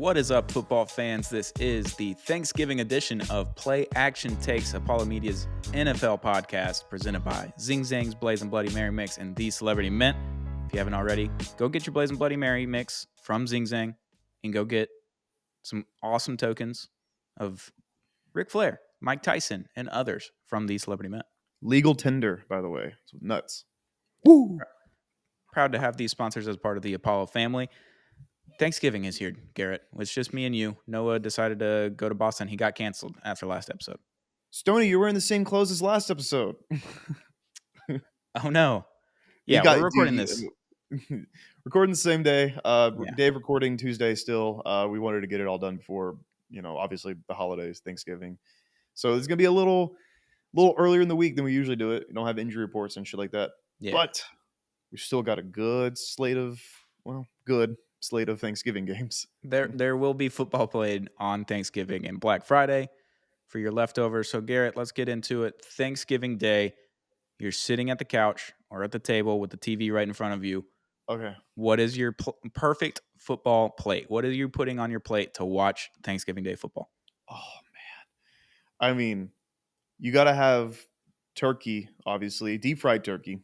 What is up, football fans? This is the Thanksgiving edition of Play Action Takes, Apollo Media's NFL podcast, presented by Zing Zang's Blazing Bloody Mary Mix and The Celebrity Mint. If you haven't already, go get your Blazing Bloody Mary Mix from Zing Zang and go get some awesome tokens of Ric Flair, Mike Tyson, and others from The Celebrity Mint. Legal tender, by the way. It's nuts. Woo! Proud to have these sponsors as part of the Apollo family. Thanksgiving is here, Garrett. It's just me and you. Noah decided to go to Boston. He got canceled after last episode. Stoney, you're wearing the same clothes as last episode. Oh, no. Yeah, we're recording this. Recording the same day. Dave recording Tuesday still. We wanted to get it all done before, obviously the holidays, Thanksgiving. So it's going to be a little earlier in the week than we usually do it. We don't have injury reports and shit like that. Yeah. But we've still got a good slate of Thanksgiving games. There will be football played on Thanksgiving and Black Friday for your leftovers. So, Garrett, let's get into it. Thanksgiving Day, you're sitting at the couch or at the table with the TV right in front of you. Okay. What is your perfect football plate? What are you putting on your plate to watch Thanksgiving Day football? Oh, man. I mean, you got to have turkey, obviously, deep fried turkey.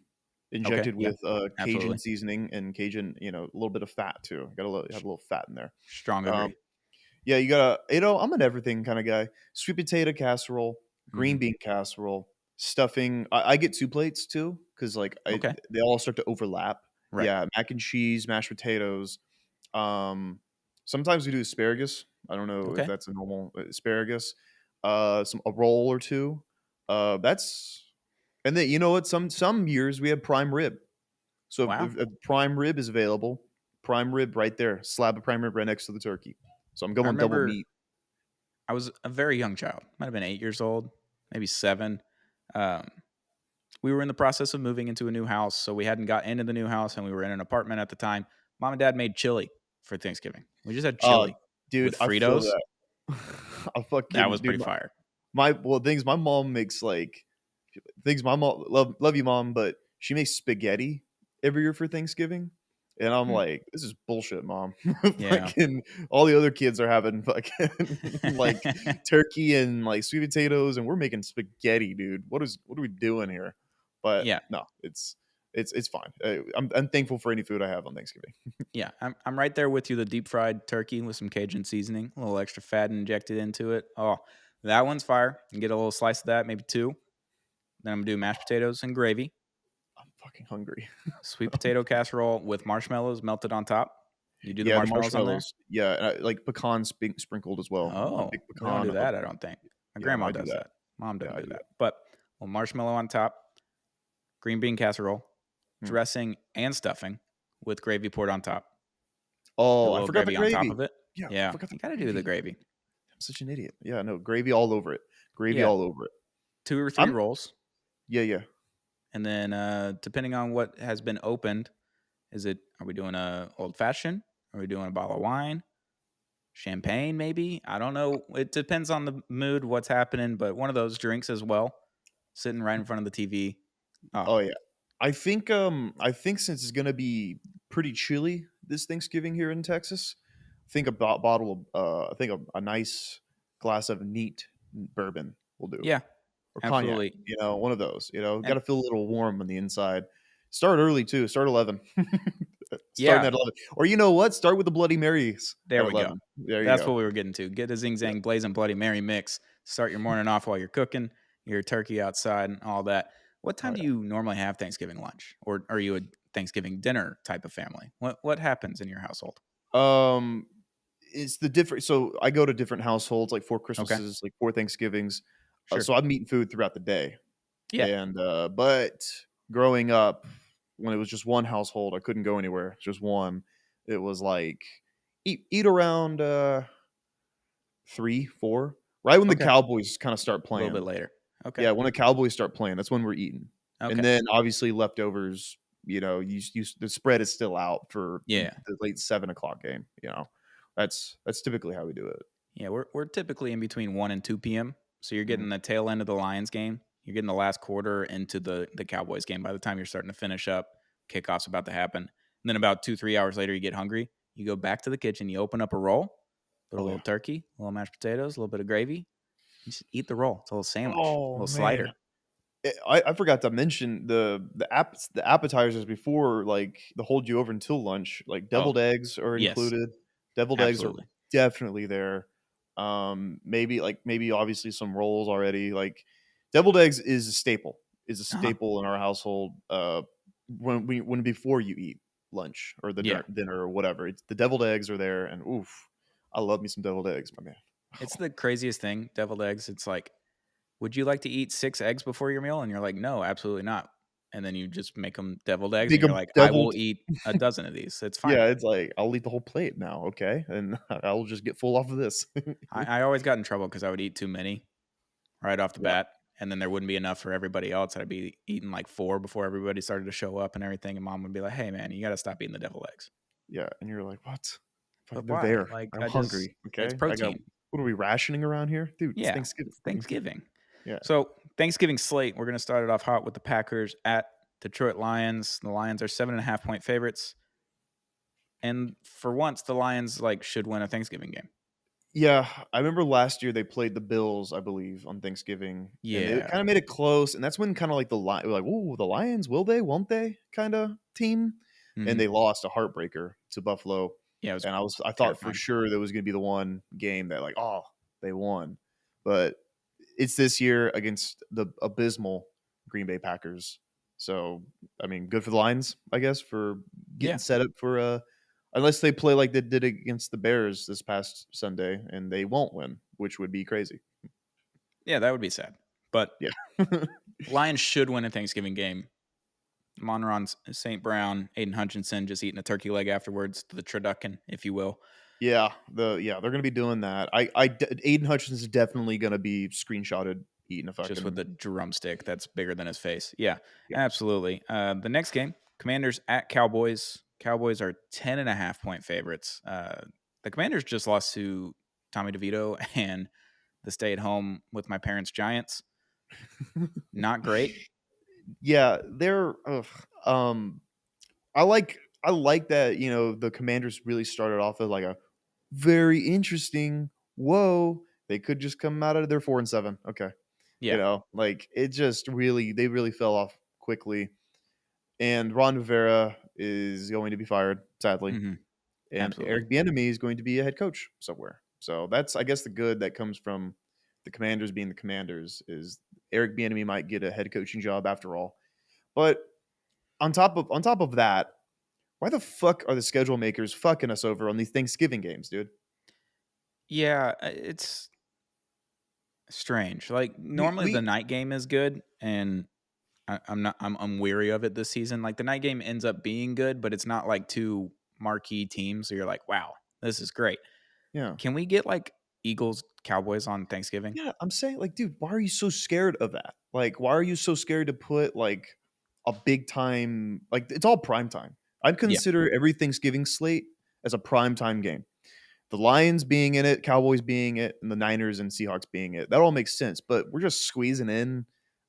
Injected with Cajun seasoning and Cajun, a little bit of fat too. Got to have a little fat in there. Strong agree. Yeah, you gotta. I'm an everything kind of guy. Sweet potato casserole, green bean casserole, stuffing. I get 2 plates too because they all start to overlap. Right. Yeah, mac and cheese, mashed potatoes. Sometimes we do asparagus. I don't know if that's a normal asparagus. A roll or two. And then, you know what? Some years we have prime rib. So if prime rib is available, prime rib right there. Slab of prime rib right next to the turkey. So I'm going double meat. I was a very young child. Might have been 8 years old, maybe 7. We were in the process of moving into a new house, so we hadn't got into the new house, and we were in an apartment at the time. Mom and Dad made chili for Thanksgiving. We just had chili with Fritos. That was pretty fire. My mom makes love you, Mom, but she makes spaghetti every year for Thanksgiving. And I'm like, this is bullshit, Mom. All the other kids are having fucking turkey and sweet potatoes, and we're making spaghetti, dude. What are we doing here? But no, it's fine. I'm thankful for any food I have on Thanksgiving. Yeah, I'm right there with you. The deep fried turkey with some Cajun seasoning, a little extra fat injected into it. Oh, that one's fire. You get a little slice of that, maybe 2. Then I'm going to do mashed potatoes and gravy. I'm fucking hungry. Sweet potato casserole with marshmallows melted on top. You do the marshmallows on there? Yeah, pecans sprinkled as well. Oh, we don't do that, I don't think. My grandma does that. Mom doesn't do that. But a marshmallow on top, green bean casserole, dressing and stuffing with gravy poured on top. Oh, I forgot the gravy. On top of it. Yeah. You got to do the gravy. I'm such an idiot. Yeah, no, gravy all over it. All over it. 2 or 3 rolls. Yeah. And then depending on what has been opened, are we doing a old fashioned? Are we doing a bottle of wine? Champagne, maybe? I don't know. It depends on the mood, what's happening, but one of those drinks as well, sitting right in front of the TV. Oh yeah. I think since it's gonna be pretty chilly this Thanksgiving here in Texas, I think a nice glass of neat bourbon will do. Yeah. Or absolutely. Cognac, one of those. Got to feel a little warm on the inside. Start early too. Start 11. Starting at 11. Or you know what? Start with the Bloody Marys. There we go. That's what we were getting to. Get a Zing Zang Blazing Bloody Mary mix. Start your morning off while you're cooking your turkey outside and all that. What time do you normally have Thanksgiving lunch, or are you a Thanksgiving dinner type of family? What happens in your household? It's the different. So I go to different households, like 4 Christmases, like 4 Thanksgivings. Sure. So I'm eating food throughout the day. Yeah. And but growing up, when it was just one household, I couldn't go anywhere. Just one. It was like eat around 3, 4, right when the Cowboys kind of start playing. A little bit later. Okay. Yeah, when the Cowboys start playing, that's when we're eating. Okay. And then obviously leftovers. The spread is still out for the late 7:00 game. That's typically how we do it. Yeah, we're typically in between 1 and 2 p.m. So you're getting the tail end of the Lions game. You're getting the last quarter into the Cowboys game. By the time you're starting to finish up, kickoff's about to happen. And then about 2-3 hours later, you get hungry. You go back to the kitchen. You open up a roll. Put a little turkey, a little mashed potatoes, a little bit of gravy. You just eat the roll. It's a little sandwich, a Oh little man, slider. I forgot to mention the appetizers before, like, the hold you over until lunch, like, Oh, deviled eggs are yes, included. Deviled eggs are absolutely. definitely there. Maybe obviously some rolls already, like, deviled eggs is a Uh-huh. staple in our household, when before you eat lunch or the Yeah. dinner or whatever. It's the deviled eggs are there, and oof, I love me some deviled eggs, my man. It's the craziest thing, deviled eggs. It's like, would you like to eat 6 eggs before your meal? And you're like, no, absolutely not. And then you just make them deviled eggs, and Make you're 'em like, I will deviled. eat a dozen of these. It's fine. Yeah, it's like, "I'll eat the whole plate now, okay? And I'll just get full off of this." I always got in trouble because I would eat too many right off the Yeah, bat, and then there wouldn't be enough for everybody else. I'd be eating like 4 before everybody started to show up and everything. And mom would be like, hey, man, you got to stop eating the deviled eggs. yeah, and you're like, "What? But Fucking they're why? there. Like, I'm I just, hungry, it's okay? I got protein. what are we rationing around here? Dude, it's Yeah, Thanksgiving." it's Thanksgiving. Yeah. So, Thanksgiving slate, we're going to start it off hot with the Packers at Detroit Lions. The Lions are 7.5-point favorites. And for once, the Lions like should win a Thanksgiving game. Yeah, I remember last year they played the Bills, I believe, on Thanksgiving, and they Yeah. kinda made it close, and that's when kinda like like, "Ooh, the Lions, will they, won't they?" kinda team, and Hmm. they lost a heartbreaker to Buffalo, Yeah, it was and I thought for terrifying. sure there was gonna be the one game that like, "Oh, they won," but it's this year against the abysmal Green Bay Packers, so, I mean, good for the Lions, I guess, for getting Yeah. set up for, unless they play like they did against the Bears this past Sunday, and they won't win, which would be crazy. Yeah, that would be sad. But Yeah. Lions should win a Thanksgiving game. Monron St. Brown, Aiden Hutchinson just eating a turkey leg afterwards, the turducken, if you will, They're gonna be doing that. Aiden Hutchins is definitely gonna be screenshotted eating a just with fucking the drumstick that's bigger than his face. Yeah, yeah. absolutely. The next game, Commanders at Cowboys. Cowboys are 10.5-point favorites. The Commanders just lost to Tommy DeVito and the stay at home with my parents' Giants. Not great. Yeah, they're ugh, I like that, the Commanders really started off as like a very interesting, whoa, they could just come out of their 4 and 7. Okay. Yeah. Like it just really they really fell off quickly. And Ron Rivera is going to be fired, sadly. Hmm. And Absolutely. Eric Bieniemy is going to be a head coach somewhere. So that's, I guess, the good that comes from the Commanders being the Commanders is Eric Bieniemy might get a head coaching job after all. But on top of that, why the fuck are the schedule makers fucking us over on these Thanksgiving games, dude? Yeah, it's strange. Like normally the We night game is good, and I'm not. I'm weary of it this season. Like the night game ends up being good, but it's not like two marquee teams. So you're like, wow, this is great. yeah. Can we get like Eagles Cowboys on Thanksgiving? Yeah, I'm saying, like, dude, why are you so scared of that? Like, why are you so scared to put like a big time? Like, it's all prime time. I'd Yeah, consider every Thanksgiving slate as a prime time game. The Lions being in it, Cowboys being it, and the Niners and Seahawks being it. That all makes sense. But we're just squeezing in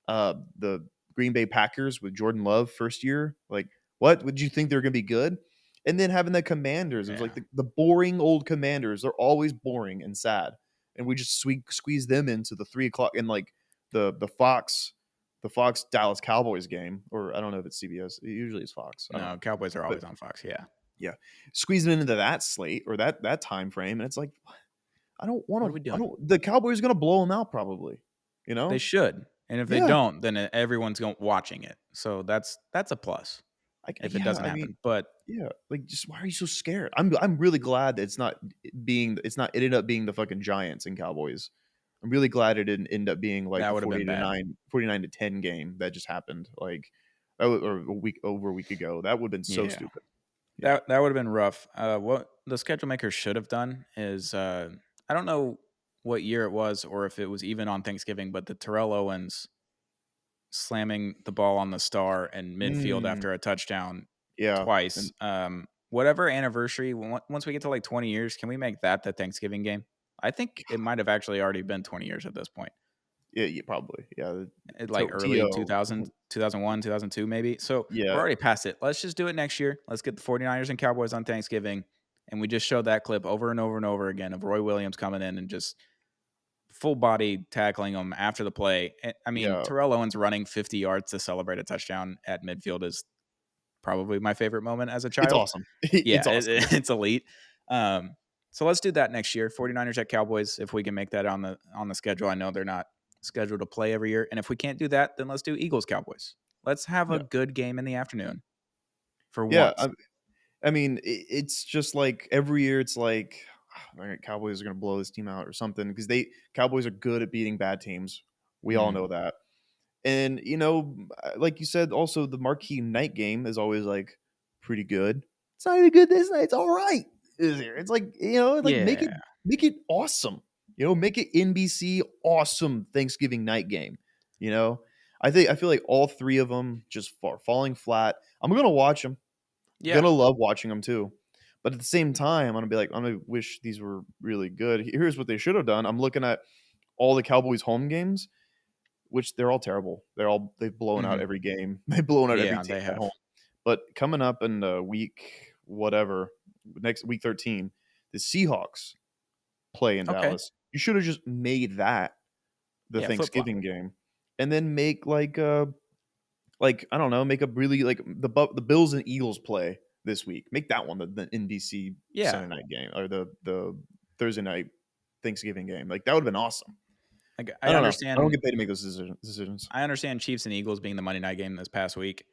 the Green Bay Packers with Jordan Love first year. Like, what would you think they're going to be good? And then having the Commanders, it was like yeah, the boring old Commanders. They're always boring and sad, and we just squeeze them into the 3 o'clock and like the Fox Dallas Cowboys game, or I don't know if it's CBS. Usually it's Fox. I don't no, know, Cowboys are but always on Fox. Yeah, yeah, squeezing into that slate or that time frame, and it's like I don't want what are to. we I doing? don't. The Cowboys are going to blow them out probably. You They know? should, and if they Yeah. don't, then everyone's going watching it. So that's a plus if it Yeah. doesn't I mean, happen. But yeah. Like, just why are you so scared? I'm really glad that it's not ended up being the fucking Giants and Cowboys. I'm really glad it didn't end up being like that the would have been bad. 49-10 game that just happened like or a week ago. That would have been so Yeah. stupid. Yeah. That would have been rough. What the schedule makers should have done is I don't know what year it was or if it was even on Thanksgiving, but the Terrell Owens slamming the ball on the star in midfield Mm, after a touchdown yeah. twice. And Whatever anniversary, once we get to like 20 years, can we make that the Thanksgiving game? I think it might have actually already been 20 years at this point. yeah, probably. Yeah. Like early To 2000, 2001, 2002 maybe. So we're yeah. already past it. Let's just do it next year. Let's get the 49ers and Cowboys on Thanksgiving. and we just showed that clip over and over and over again of Roy Williams coming in and just full body tackling him after the play. I mean, Yeah. Terrell Owens running 50 yards to celebrate a touchdown at midfield is probably my favorite moment as a It's child. awesome. Yeah, It's awesome. it's elite. So let's do that next year. 49ers at Cowboys, if we can make that on the schedule. I know they're not scheduled to play every year. And if we can't do that, then let's do Eagles Cowboys. Let's have a Yeah. good game in the afternoon for Yeah. once. I mean, it's just like every year it's like, all right, Cowboys are going to blow this team out or something because Cowboys are good at beating bad teams. We all know that. And, like you said, also the marquee night game is always like pretty good. It's not even good this night. It's all right. It's like, Yeah. make it awesome. Make it NBC awesome Thanksgiving night game. I feel like all three of them just falling flat. I'm going to watch them. Yeah. Gonna love watching them too. But at the same time, I'm gonna be like, I'm gonna wish these were really good. Here's what they should have done. I'm looking at all the Cowboys home games, which they're all terrible. They've blown out every game. They've blown out every Yeah, team they at have. home. But coming up in week whatever, next week 13, the Seahawks play in Dallas. You should have just made that the Thanksgiving game, and then make I don't know, make a really like the Bills and Eagles play this week. Make that one the NBC Sunday night game or the Thursday night Thanksgiving game. Like that would have been awesome. Like, I don't understand. know. I don't get paid to make those decisions. I understand Chiefs and Eagles being the Monday night game this past week,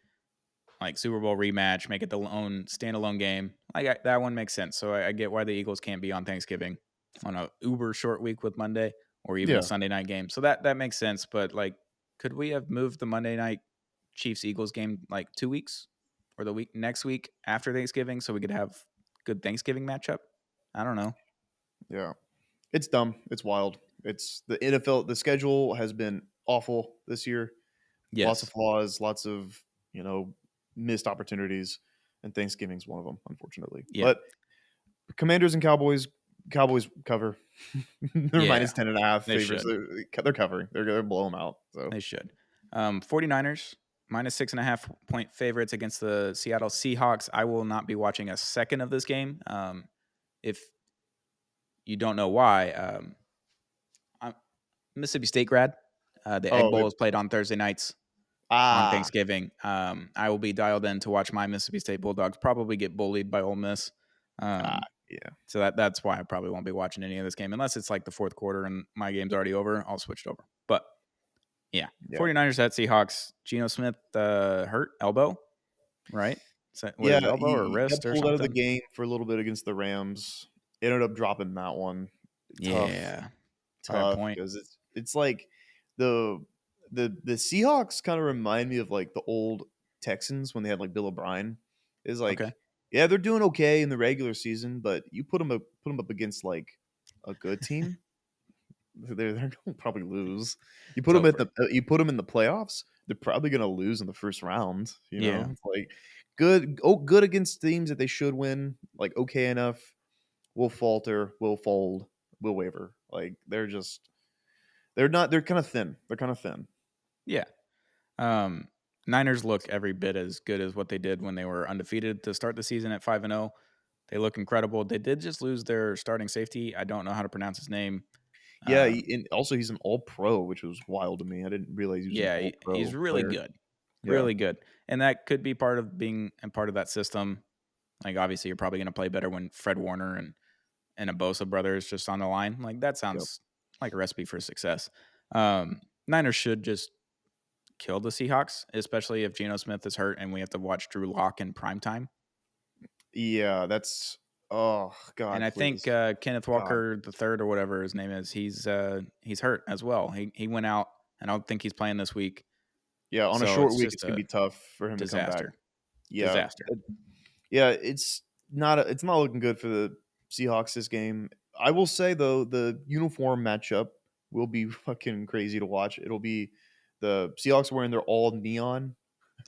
like Super Bowl rematch, make it the own standalone game. Like that one makes sense. So I get why the Eagles can't be on Thanksgiving on a uber short week with Monday or even a Sunday night game. So that makes sense. But like, could we have moved the Monday night Chiefs Eagles game like 2 weeks or the week next week after Thanksgiving so we could have good Thanksgiving matchup? I don't know. Yeah. It's dumb. It's wild. It's the NFL. The schedule has been awful this year. Yes. Lots of flaws, lots of, missed opportunities, and Thanksgiving's one of them, unfortunately. Yeah. But Commanders and Cowboys cover. They're minus 10.5 favorites. They're covering. They're going to blow them out. So they should. 49ers minus 6.5 point favorites against the Seattle Seahawks. I will not be watching a second of this game. If you don't know why, I'm Mississippi State grad. The Egg Bowl is played on Thursday nights on Thanksgiving. I will be dialed in to watch my Mississippi State Bulldogs probably get bullied by Ole Miss. So that's why I probably won't be watching any of this game unless it's like the fourth quarter and my game's already over. I'll switch it over. But yeah. 49ers at Seahawks. Geno Smith hurt elbow, right? Was it elbow or wrist got pulled out of the game for a little bit against the Rams. Ended up dropping that one. Tough. Tough point because it's like the Seahawks kind of remind me of like the old Texans when they had like Bill O'Brien. Is like they're doing okay in the regular season, but you put them up against like a good team, they're gonna probably lose. You put them in the playoffs, they're probably gonna lose in the first round. It's like good against teams that they should win. Like okay enough, we'll falter, we'll fold, we'll waver. Like they're kind of thin. They're kind of thin. Yeah. Niners look every bit as good as what they did when they were undefeated to start the season at 5-0. They look incredible. They did just lose their starting safety. I don't know how to pronounce his name. Yeah, and also he's an all-pro, which was wild to me. I didn't realize he was an all-pro. He's really good. Really good. And that could be part of being a part of that system. Like, obviously, you're probably going to play better when Fred Warner and a Bosa brother is just on the line. Like, that sounds like a recipe for success. Niners should just kill the Seahawks, especially if Geno Smith is hurt and we have to watch Drew Lock in primetime. Yeah, that's God. And I think Kenneth Walker III or whatever his name is, he's hurt as well. He went out, and I don't think he's playing this week. Yeah, on a short week, it's gonna be tough for him to come back. Yeah, disaster. It's not looking good for the Seahawks this game. I will say though, the uniform matchup will be fucking crazy to watch. It'll be the Seahawks wearing their all neon.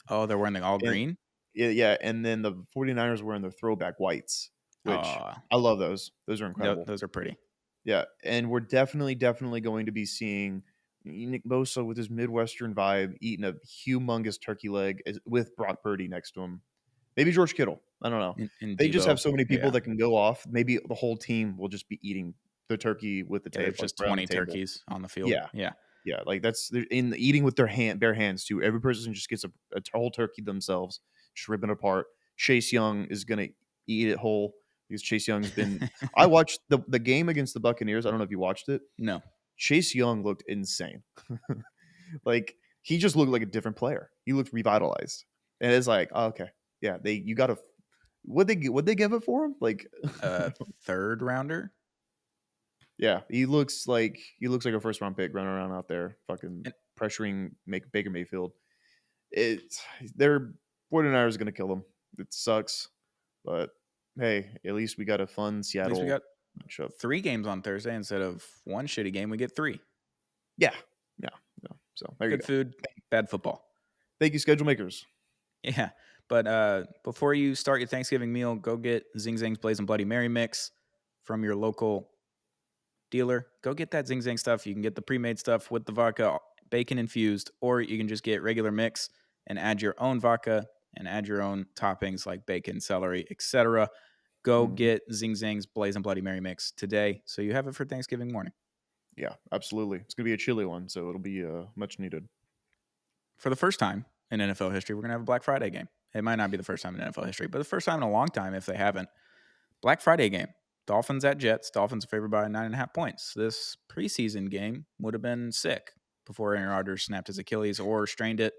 Oh, they're wearing the all green? Yeah, and then the 49ers wearing their throwback whites, which I love those. Those are incredible. Those are pretty. Yeah, and we're definitely going to be seeing Nick Bosa with his Midwestern vibe eating a humongous turkey leg with Brock Purdy next to him. Maybe George Kittle. I don't know. And They just have Debo. so many people Yeah. that can go off. Maybe the whole team will just be eating the turkey with the Yeah, there's tape, like just right on the 20 table. turkeys on the field. Yeah, Yeah. yeah. Like they're in eating with their bare hands too. Every person just gets a whole turkey themselves, just ripping it apart. Chase Young is gonna eat it whole because Chase Young's been. I watched the game against the Buccaneers. I don't know if you watched it. No. Chase Young looked insane. Like he just looked like a different player. He looked revitalized, and it's like, oh, okay, yeah, you got to. What they give it for him? Like Third rounder. yeah, he looks like a first round pick running around out there, fucking pressuring Baker Mayfield. It's their 49ers going to kill him. It sucks, but hey, at least we got a fun At least we Seattle got matchup. 3 games on Thursday instead of one shitty game. We get 3. Yeah, yeah, yeah. So there you Good go. food, bad football. Thank you, schedule makers. Yeah, but before you start your Thanksgiving meal, go get Zing Zang's Blazing Bloody Mary mix from your local dealer. Go get that Zing Zang stuff. You can get the pre-made stuff with the vodka, bacon infused, or you can just get regular mix and add your own vodka and add your own toppings like bacon, celery, etc. Go get Zing Zang's Blazing Bloody Mary mix today, so you have it for Thanksgiving morning. Yeah, absolutely. It's gonna be a chilly one, so it'll be much needed. For the first time in NFL history, we're gonna have a Black Friday game. It might not be the first time in NFL history, but the first time in a long time if they haven't. Black Friday game. Dolphins at Jets. Dolphins are favored by 9.5 points. This preseason game would have been sick before Aaron Rodgers snapped his Achilles or strained it.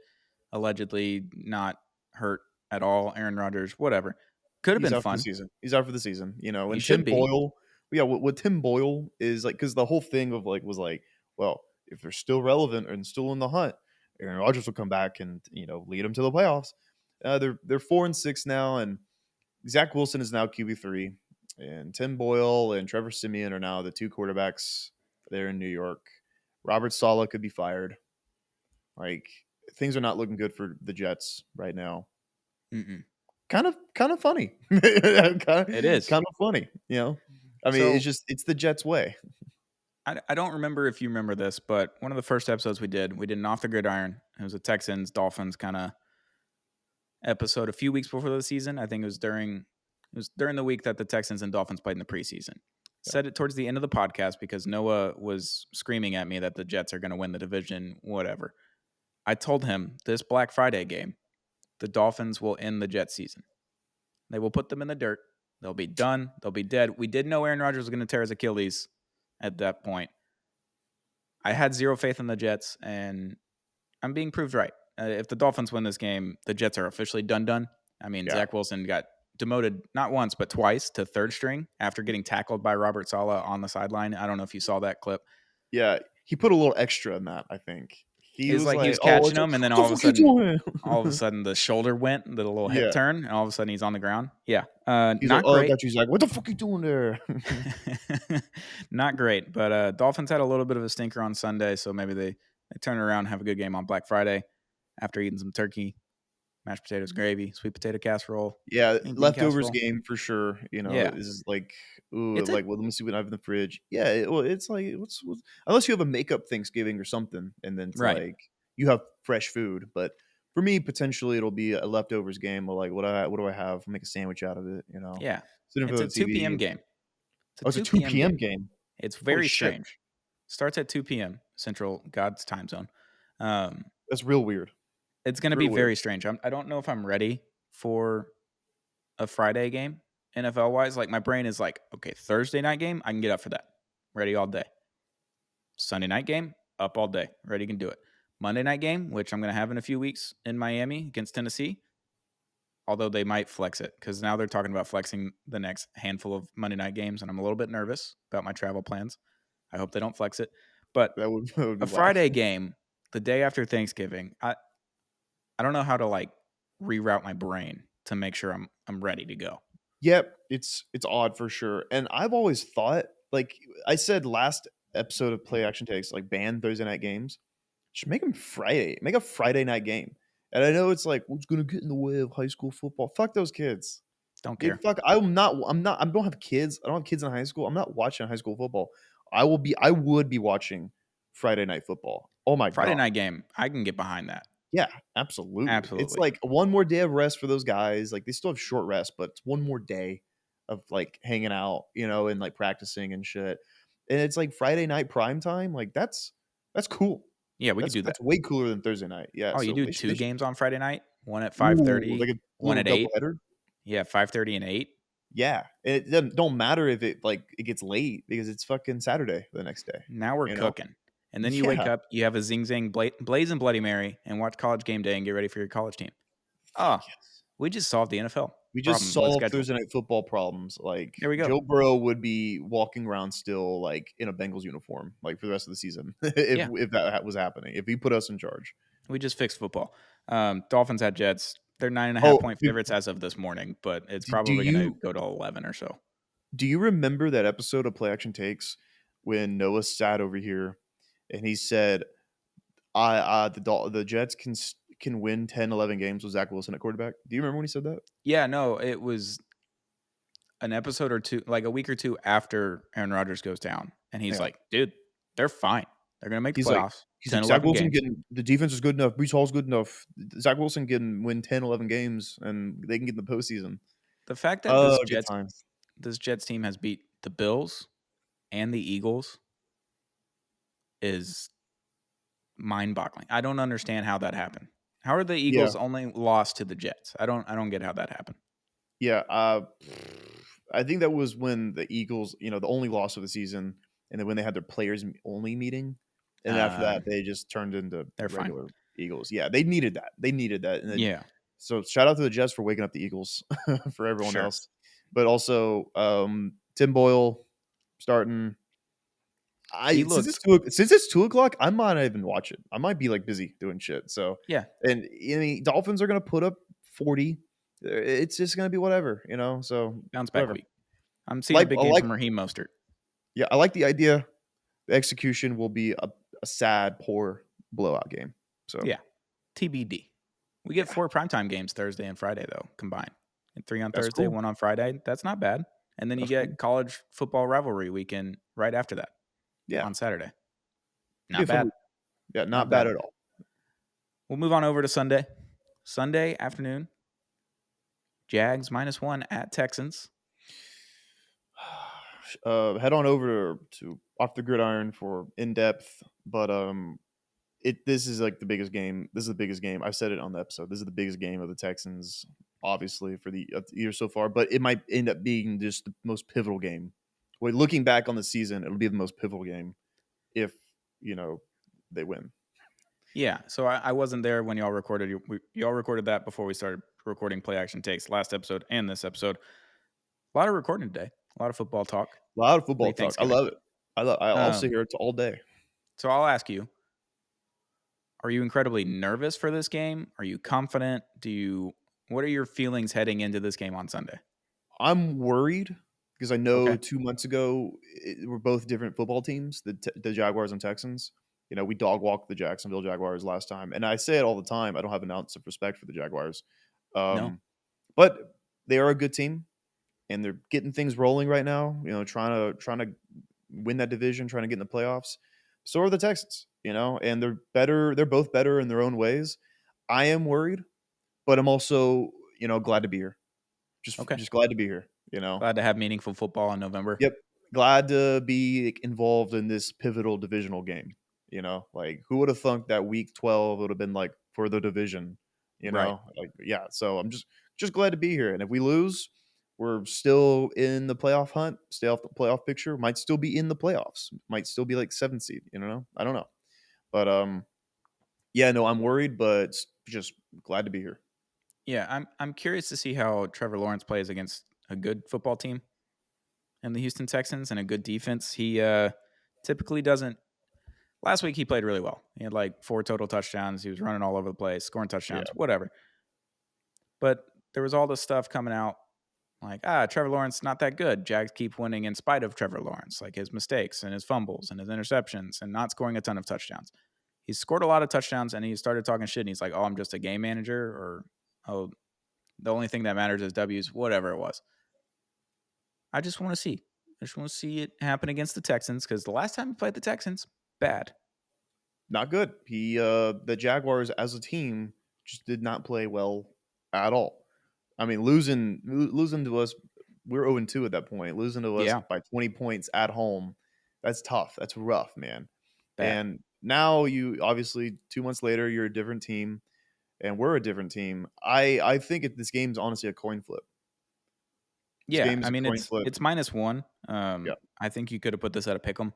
Allegedly not hurt at all. Aaron Rodgers, whatever. Could have He's been out for the fun. season. He's out for the season. You know, He and should Tim be. Boyle. Yeah, what Tim Boyle is like, because the whole thing of like was like, well, if they're still relevant and still in the hunt, Aaron Rodgers will come back and lead them to the playoffs. They're 4-6 now, and Zach Wilson is now QB3, and Tim Boyle and Trevor Siemian are now the 2 quarterbacks there in New York. Robert Saleh could be fired. Like things are not looking good for the Jets right now. Mm-mm. Kind of funny. It is kind of funny. I mean, so, it's the Jets way. I don't remember if you remember this, but one of the first episodes we did an off the gridiron. It was a Texans Dolphins kind of episode a few weeks before the season. I think it was during the week that the Texans and Dolphins played in the preseason. Yeah. Said it towards the end of the podcast because Noah was screaming at me that the Jets are going to win the division, whatever. I told him this Black Friday game, the Dolphins will end the Jets season. They will put them in the dirt. They'll be done. They'll be dead. We did know Aaron Rodgers was going to tear his Achilles at that point. I had zero faith in the Jets, and I'm being proved right. If the Dolphins win this game, the Jets are officially done. I mean, yeah. Zach Wilson got demoted not once, but twice to third string after getting tackled by Robert Saleh on the sideline. I don't know if you saw that clip. Yeah, he put a little extra in that, I think. He was catching him, and then all of a sudden the shoulder went, the little hip turn, and all of a sudden he's on the ground. Yeah, he's not like, great. He's like, what the fuck are you doing there? Not great, but Dolphins had a little bit of a stinker on Sunday, so maybe they turn around and have a good game on Black Friday after eating some turkey, mashed potatoes, gravy, sweet potato casserole. Yeah, leftovers game for sure. Is like, ooh, well, let me see what I have in the fridge. Yeah, it's like, what's unless you have a makeup Thanksgiving or something, and then it's like you have fresh food. But for me, potentially it'll be a leftovers game. Like, what do I have? I'll make a sandwich out of it. Yeah, it's a 2 p.m. game. It's a 2 p.m. game. It's very strange. Starts at 2 p.m. Central God's time zone. That's real weird. It's going to be very strange. I don't know if I'm ready for a Friday game, NFL-wise. Like, my brain is like, okay, Thursday night game, I can get up for that. Ready all day. Sunday night game, up all day. Ready, can do it. Monday night game, which I'm going to have in a few weeks in Miami against Tennessee, although they might flex it because now they're talking about flexing the next handful of Monday night games, and I'm a little bit nervous about my travel plans. I hope they don't flex it. But that would be Friday game, the day after Thanksgiving, I don't know how to like reroute my brain to make sure I'm ready to go. Yep, it's odd for sure. And I've always thought, like I said last episode of Play Action Takes, like ban Thursday night games. Just make them Friday. Make a Friday night game. And I know it's like, what's gonna get in the way of high school football? Fuck those kids. Don't care. I don't have kids. I don't have kids in high school. I'm not watching high school football. I would be watching Friday night football. Oh my god. Friday night game. I can get behind that. Yeah, absolutely. It's Absolutely. like one more day of rest for those guys. Like they still have short rest, but it's one more day of like hanging out, and like practicing and shit. And it's like Friday night prime time. Like that's cool. Yeah, we could That's do that. that's way cooler than Thursday night. Yeah. Oh, you So do they should. two games on Friday night? One at Ooh, 5:30, like a one little at 8. doubleheader. Yeah, 5:30 and 8. Yeah, and it doesn't don't matter if it gets late because it's fucking Saturday the next day. Now we're You know? cooking. And then you wake Yeah. up, you have a Zing Zang Blazing Bloody Mary and watch College Game Day and get ready for your college team. Oh, Yes. we just solved the NFL We just problem with solved schedule. Thursday night football problems. Like There we go. Joe Burrow would be walking around still like in a Bengals uniform, like for the rest of the season, Yeah, if that was happening. If he put us in charge. we just fixed football. Dolphins at Jets. They're 9.5 Oh, point favorites as of this morning, but it's do probably going to you go to 11 or so. do you remember that episode of Play Action Takes when Noah sat over here and he said, the Jets can win 10, 11 games with Zach Wilson at quarterback"? Do you remember when he said that? Yeah, no, it was an episode or two, like a week or two after Aaron Rodgers goes down. And he's Yeah. like, dude, they're fine. They're going to make the He's like playoffs. he's 10, like, "Zach 11 Wilson games. getting the defense is good enough, Breece Hall's good enough. Zach Wilson can win 10, 11 games, and they can get in the postseason." The fact that Oh, good times. this Jets team has beat the Bills and the Eagles is mind-boggling. I don't understand how that happened. How are the Yeah, Eagles only lost to the Jets? I don't get how that happened. yeah, I think that was when the Eagles, the only loss of the season, and then when they had their players only meeting, and after Uh, that, they just turned into they're fine. regular Eagles. Yeah, they needed that. They needed that, and then Yeah, so shout out to the Jets for waking up the Eagles for everyone sure. else, but also Tim Boyle starting. He Since it's looked 2 o'clock, I might not even watch it. I might be like busy doing shit. So, yeah, and Dolphins are gonna put up 40. It's just gonna be whatever, So bounce back whatever. week. I'm seeing a big I game like, from Raheem Mostert. yeah, I like the idea. The execution will be a sad, poor blowout game. So Yeah, TBD. We get yeah, 4 primetime games Thursday and Friday though combined. And 3 on that's Thursday, cool. 1 on Friday. That's not bad. And then you That's cool. get college football rivalry weekend right after that Yeah, on Saturday. be Not a fun bad. week. Yeah, Not not bad bad. at all. We'll move on over to Sunday. Sunday afternoon, Jags -1 at Texans. Head on over to Off the Gridiron for in depth, but this is like the biggest game. This is the biggest game. I said it on the episode. This is the biggest game of the Texans, obviously for the year so far. But it might end up being just the most pivotal game. Wait, looking back on the season, it'll be the most pivotal game if they win. Yeah, so I wasn't there when y'all recorded. Y'all recorded that before we started recording Play Action Takes last episode and this episode. A lot of recording today. A lot of football talk. A lot of football talk. I Pre-Thanksgiving. love it. I'll sit here all day. So I'll ask you: are you incredibly nervous for this game? Are you confident? What are your feelings heading into this game on Sunday? I'm worried because I know Okay. 2 months ago we're both different football teams, the Jaguars and Texans. We dog walked the Jacksonville Jaguars last time, and I say it all the time. I don't have an ounce of respect for the Jaguars, No. but they are a good team, and they're getting things rolling right now. Trying to win that division, trying to get in the playoffs. So are the Texans, and they're better. They're both better in their own ways. I am worried, but I'm also glad to be here. Okay. Just glad to be here. Glad to have meaningful football in November. Yep. Glad to be involved in this pivotal divisional game. Like who would have thunk that week 12 would have been like for the division, Right. Like yeah. So I'm just glad to be here. And if we lose, we're still in the playoff hunt, stay off the playoff picture, might still be in the playoffs, might still be like 7th seed, I don't know. But yeah, no, I'm worried, but just glad to be here. Yeah, I'm curious to see how Trevor Lawrence plays against a good football team and the Houston Texans and a good defense. He typically doesn't. Last week he played really well. He had like 4 total touchdowns. He was running all over the place, scoring touchdowns, Yeah. whatever. But there was all this stuff coming out like, Trevor Lawrence not that good. Jags keep winning in spite of Trevor Lawrence, like his mistakes and his fumbles and his interceptions and not scoring a ton of touchdowns. He's scored a lot of touchdowns and he started talking shit and he's like, oh, I'm just a game manager, or, oh, the only thing that matters is W's, whatever it was. I just want to see. I just want to see it happen against the Texans because the last time we played the Texans, bad. not good. The Jaguars as a team just did not play well at all. I mean, losing to us, we're 0-2 at that point. Losing to us Yeah, by 20 points at home, that's tough. That's rough, man. bad. And now you obviously 2 months later, you're a different team, and we're a different team. I think this game's honestly a coin flip. This Yeah, game I is a mean coin flip. it's -1. Yeah, I think you could have put this at a pick 'em,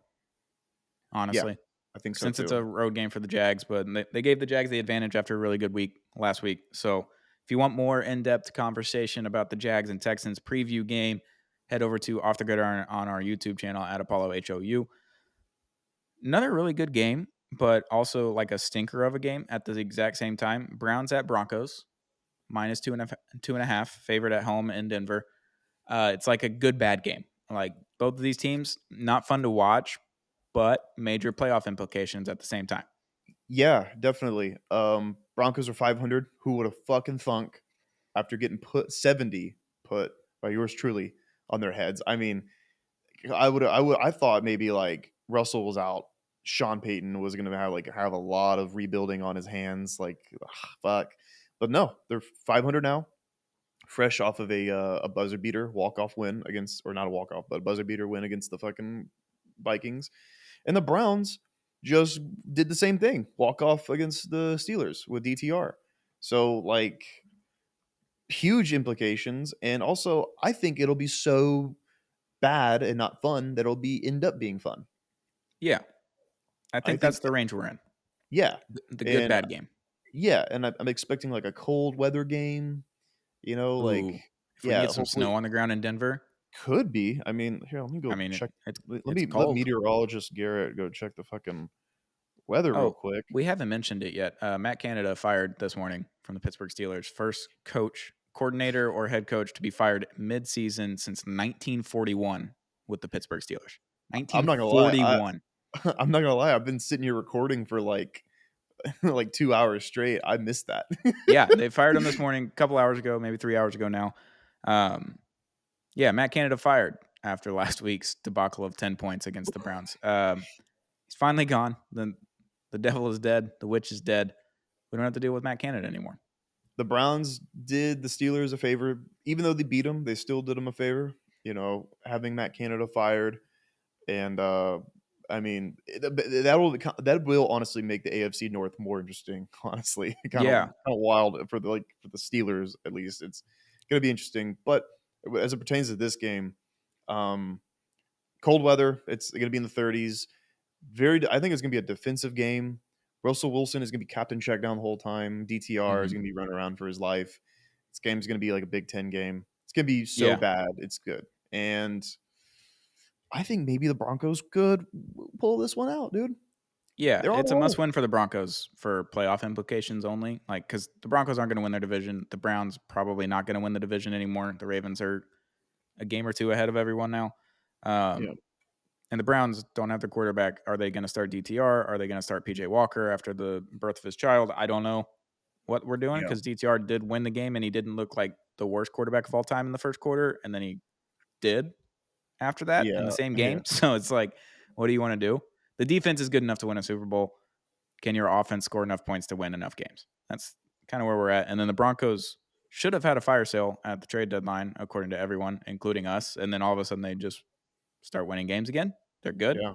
yeah, honestly, I think so since it's too. a road game for the Jags. But they gave the Jags the advantage after a really good week last week. So if you want more in depth conversation about the Jags and Texans preview game, head over to Off the Gridiron on our YouTube channel at Apollo HOU. Another really good game, but also like a stinker of a game at the exact same time. Browns at Broncos, -2.5, favorite at home in Denver. It's like a good bad game. Like both of these teams, not fun to watch, but major playoff implications at the same time. Yeah, definitely. Broncos are 500. Who would have fucking thunk after getting put 70 put by yours truly on their heads? I mean, I thought maybe like Russell was out. Sean Payton was going to have a lot of rebuilding on his hands. Like, ugh, fuck. But no, they're 500 now, fresh off of a buzzer beater walk off win against, or not a walk off, but a buzzer beater win against the fucking Vikings. And the Browns just did the same thing, walk off against the Steelers with DTR. So like huge implications, and also I think it'll be so bad and not fun that end up being fun. Yeah, I I think think, that's the range we're in. yeah, The good and bad game. yeah, and I'm expecting like a cold weather game. Like, Ooh, if we can yeah, get some hopefully snow on the ground in Denver, could be. I mean, here, let me I go mean check. Let it's me let cold. meteorologist Garrett go check the fucking weather real Oh, quick. we haven't mentioned it yet. Matt Canada fired this morning from the Pittsburgh Steelers. First coach, coordinator, or head coach to be fired mid-season since 1941 with the Pittsburgh Steelers. I'm not gonna lie. 1941. I'm not gonna lie. I've been sitting here recording for like like 2 hours straight. I missed that. Yeah, they fired him this morning, a couple hours ago, maybe 3 hours ago now. Yeah, Matt Canada fired after last week's debacle of 10 points against the Browns. He's finally gone. The devil is dead. The witch is dead. We don't have to deal with Matt Canada anymore. The Browns did the Steelers a favor, even though they beat them. They still did them a favor. Having Matt Canada fired, and I mean that will honestly make the AFC North more interesting. Honestly, Yeah. kind of wild for the Steelers. At least it's going to be interesting. But as it pertains to this game, cold weather. It's going to be in the 30s. I think it's going to be a defensive game. Russell Wilson is going to be captain check down the whole time. DTR is Mhm. going to be running around for his life. This game's going to be like a Big Ten game. It's going to be so Yeah. bad. It's good. And I think maybe the Broncos could pull this one out, dude. Yeah, They're on it's a a must roll. win for the Broncos for playoff implications only. Like, because the Broncos aren't going to win their division. The Browns probably not going to win the division anymore. The Ravens are a game or two ahead of everyone now. Yeah. And the Browns don't have their quarterback. Are they going to start DTR? Are they going to start PJ Walker after the birth of his child? I don't know what we're doing Yeah. because DTR did win the game and he didn't look like the worst quarterback of all time in the first quarter. And then he did after that in the Yeah. same Yeah. game. So it's like, what do you want to do? The defense is good enough to win a Super Bowl. Can your offense score enough points to win enough games? That's kind of where we're at. And then the Broncos should have had a fire sale at the trade deadline, according to everyone, including us. And then all of a sudden they just start winning games again. They're good. Yeah. I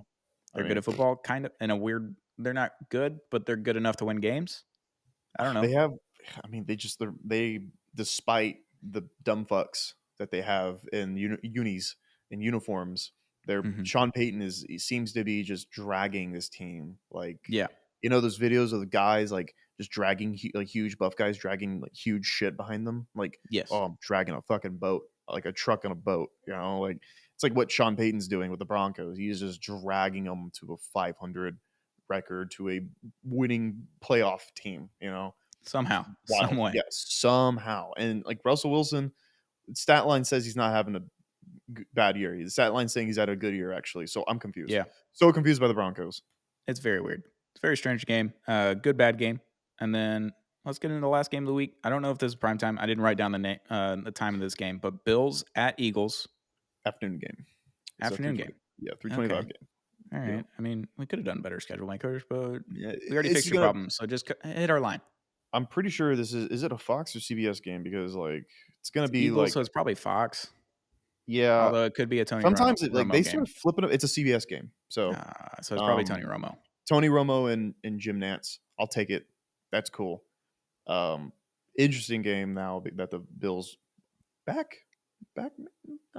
They're good mean, at football, kind of in a weird. They're not good, but they're good enough to win games. I don't know. they have, I mean, despite the dumb fucks that they have in unis and uniforms, Mhm. Sean Payton he seems to be just dragging this team. Like, Yeah. those videos of the guys like just dragging like huge buff guys dragging like huge shit behind them. Like, Yes. oh, I'm dragging a fucking boat, like a truck on a boat. Like it's like what Sean Payton's doing with the Broncos. He's just dragging them to a 500 record, to a winning playoff team. Somehow, some Wild, way. yes, somehow. And like Russell Wilson, stat line says he's not having a bad year. The stat line saying he's had a good year actually. So I'm confused. Yeah. So confused by the Broncos. It's very weird. It's a very strange game. Good, bad game. And then let's get into the last game of the week. I don't know if this is prime time. I didn't write down the time of this game, but Bills at Eagles. Afternoon game. It's a Afternoon 320. game. Yeah, 325 Okay. game. All right. Yeah. I mean, we could have done better schedule makers, but Yeah, we already it's fixed your gonna. problem. So just hit our line. I'm pretty sure this is it a Fox or CBS game because like it's gonna It's be Eagles, like so it's probably Fox. yeah. Although it could be a Tony Sometimes Romo they game. start flipping it. It's a CBS game, so So it's probably Tony um, Romo. Tony Romo and Jim Nantz. I'll take it. That's cool. Um, Interesting game now that the Bills back, back,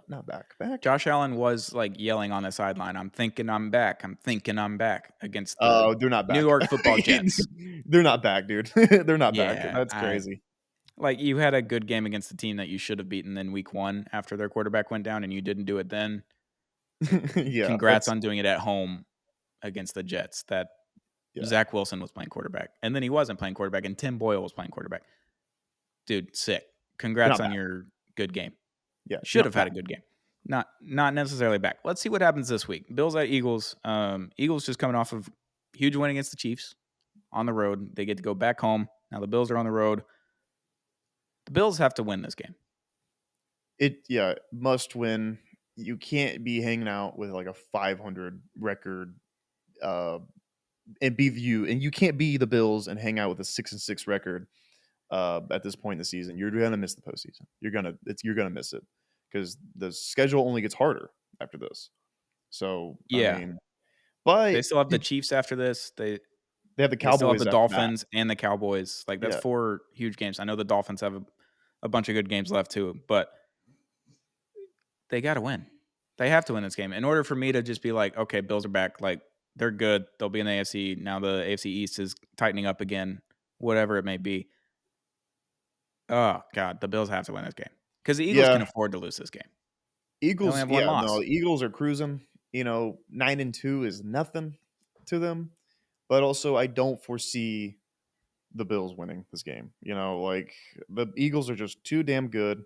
not back. Josh Allen was like yelling on the sideline, "I'm thinking I'm back. I'm thinking I'm back" against the Oh, they're not New back. York Football Jets. They're not back, dude. They're not back. Yeah, That's crazy. like you had a good game against the team that you should have beaten in week 1 after their quarterback went down, and you didn't do it then. Yeah, Congrats on doing it at home against the Jets. That yeah. Zach Wilson was playing quarterback, and then he wasn't playing quarterback, and Tim Boyle was playing quarterback. Dude, sick. Congrats on your good game. Yeah, Should have had a good game. Not necessarily back. Let's see what happens this week. Bills at Eagles. Eagles just coming off of huge win against the Chiefs on the road. They get to go back home. Now the Bills are on the road. The Bills have to win this game. Must win. You can't be hanging out with like a 500 record and be and you can't be the Bills and hang out with a 6-6 record at this point in the season. You're gonna miss the postseason. You're gonna miss it because the schedule only gets harder after this. So Yeah, I mean, but they still have the Chiefs after this. They have the They still have Cowboys the after Dolphins and the Cowboys. Like that's Yeah. 4 huge games. I know the Dolphins have a bunch of good games left too, but they got to win. They have to win this game in order for me to just be like, okay, Bills are back. Like they're good. They'll be in the AFC now. The AFC East is tightening up again. Whatever it may be. Oh God, the Bills have to win this game because the Eagles can afford to lose this game. Eagles, they only have one loss. no, Eagles are cruising. 9-2 is nothing to them, but also I don't foresee the Bills winning this game. Like the Eagles are just too damn good.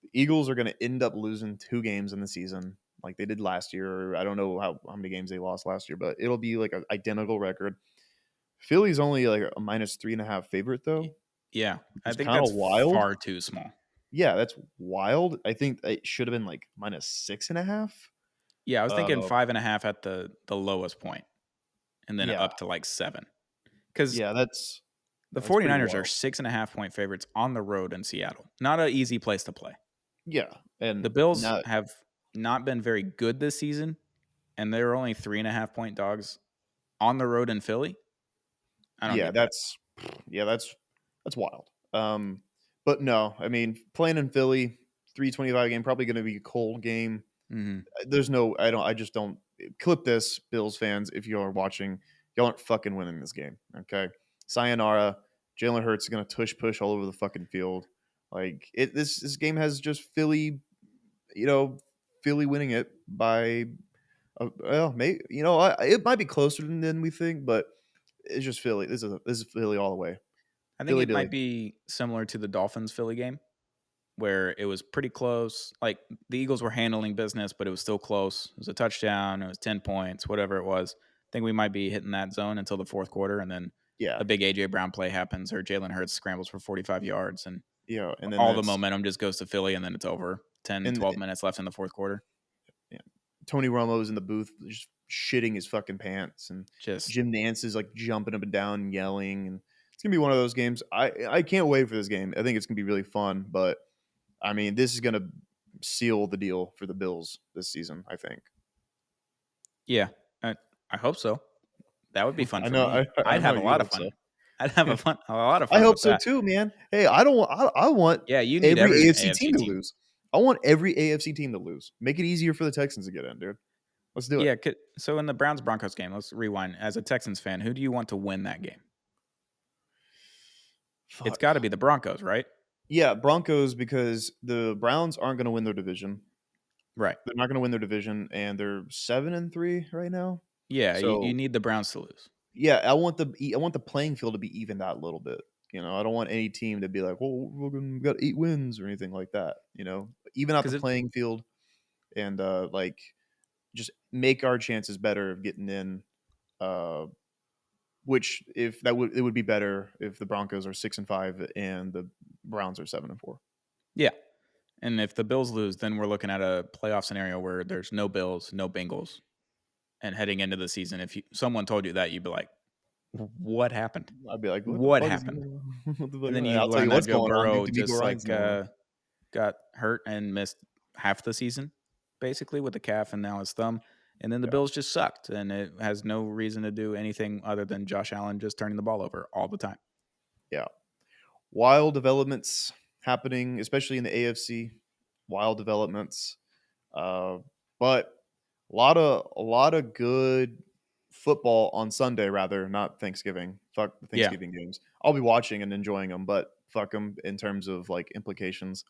The Eagles are going to end up losing 2 games in the season, like they did last year. I don't know how many games they lost last year, but it'll be like an identical record. Philly's only like a -3.5 favorite though. Yeah, I think that's wild. Far too small. Yeah, that's wild. I think it should have been like -6.5. Yeah, I was thinking 5.5 at the lowest point, and then up to like 7. Because that's the 49ers are 6.5-point favorites on the road in Seattle. Not an easy place to play. Yeah, and the Bills have not been very good this season, and they're only 3.5-point dogs on the road in Philly. I don't get that's wild. But no, I mean playing in Philly, 325 game, probably going to be a cold game. Mm-hmm. There's no, I just don't clip this, Bills fans. If you are watching, y'all aren't fucking winning this game. Okay, sayonara. Jalen Hurts is going to tush push all over the fucking field. Like this game has just Philly, Philly winning it by, maybe it might be closer than we think, but it's just Philly. This is Philly all the way. I think it might be similar to the Dolphins Philly game, where it was pretty close. Like the Eagles were handling business, but it was still close. It was a touchdown. It was 10 points, whatever it was. I think we might be hitting that zone until the fourth quarter, and then a big A.J. Brown play happens, or Jalen Hurts scrambles for 45 yards, and then all the momentum just goes to Philly, and then it's over. 12 minutes left in the fourth quarter. Yeah, Tony Romo's in the booth just shitting his fucking pants, and Jim Nantz is like jumping up and down and yelling, and it's gonna be one of those games. I can't wait for this game. I think it's gonna be really fun, but I mean, this is gonna seal the deal for the Bills this season, I think. Yeah, I hope so. That would be fun for me. I'd have a lot of fun. So. I'd have a lot of fun. I hope so too, man. Hey, I want you need every AFC team to lose. I want every AFC team to lose. Make it easier for the Texans to get in, dude. Let's do it. Yeah, so in the Browns-Broncos game, let's rewind. As a Texans fan, who do you want to win that game? Fuck. It's got to be the Broncos, right? Yeah, Broncos, because the Browns aren't going to win their division. Right. They're not going to win their division, and they're 7-3 right now. Yeah, so, you need the Browns to lose. Yeah, I want the playing field to be evened out a little bit. I don't want any team to be like, well, we got 8 wins or anything like that. Even out the playing field, and just make our chances better of getting in. Which it would be better if the Broncos are 6-5 and the Browns are 7-4. Yeah, and if the Bills lose, then we're looking at a playoff scenario where there's no Bills, no Bengals, and heading into the season. If someone told you that, you'd be like, what happened? I'd be like, what happened? And then you I'll tell learn you that what's Joe going on. Burrow Dude, just D'Amico like Ryans got hurt and missed half the season, basically, with the calf and now his thumb. And then the Bills just sucked, and it has no reason to do anything other than Josh Allen just turning the ball over all the time. Yeah. Wild developments happening, especially in the AFC. Wild developments. But a lot of good football on Sunday, rather, not Thanksgiving. Fuck the Thanksgiving games. I'll be watching and enjoying them, but fuck them in terms of like implications.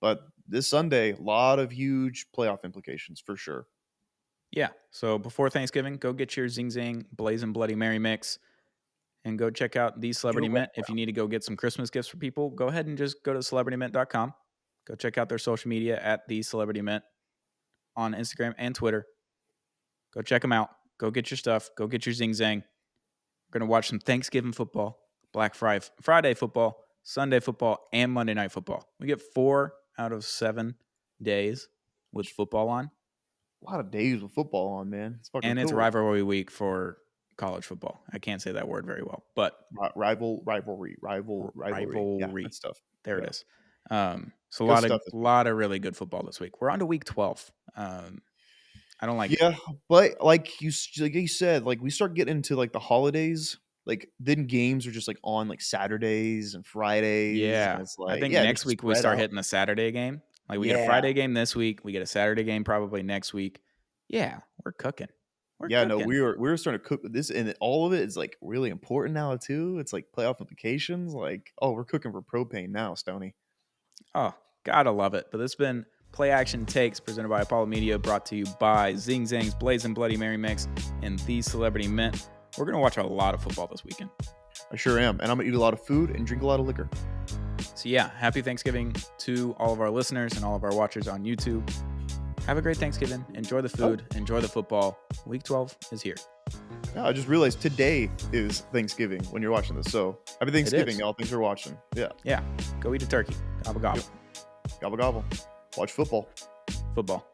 But this Sunday, a lot of huge playoff implications for sure. Yeah. So before Thanksgiving, go get your Zing Zang Blazing Bloody Mary mix and go check out the Celebrity Mint. If you need to go get some Christmas gifts for people, go ahead and just go to celebritymint.com. Go check out their social media at the Celebrity Mint on Instagram and Twitter. Go check them out. Go get your stuff. Go get your Zing Zang. We're going to watch some Thanksgiving football, Black Friday football, Sunday football, and Monday Night Football. We get 4 out of 7 days with football on. A lot of days with football on, man. It's fucking and cool. It's rivalry week for college football. I can't say that word very well, but rivalry. Yeah, that stuff. There it is. So a lot of really good football this week. We're on to week 12. I don't like. Yeah, but like you said, like we start getting into like the holidays. Like then games are just like on like Saturdays and Fridays. Yeah, and it's like, I think next week we start hitting the Saturday game. Like we get a Friday game this week. We get a Saturday game probably next week. Yeah, we're cooking. No, we were starting to cook with this, and all of it is like really important now too. It's like playoff implications. Like, oh, we're cooking for propane now, Stoney. Oh, gotta love it. But this has been Play Action Takes presented by Apollo Media, brought to you by Zing Zang's Blazing Bloody Mary Mix and the Celebrity Mint. We're gonna watch a lot of football this weekend. I sure am, and I'm gonna eat a lot of food and drink a lot of liquor. So yeah, happy Thanksgiving to all of our listeners and all of our watchers on YouTube. Have a great Thanksgiving. Enjoy the food. Enjoy the football. Week 12 is here. Yeah, I just realized today is Thanksgiving when you're watching this. So happy Thanksgiving, y'all. Thanks for watching. Yeah. Yeah. Go eat a turkey. Gobble, gobble. Yep. Gobble, gobble. Watch football. Football.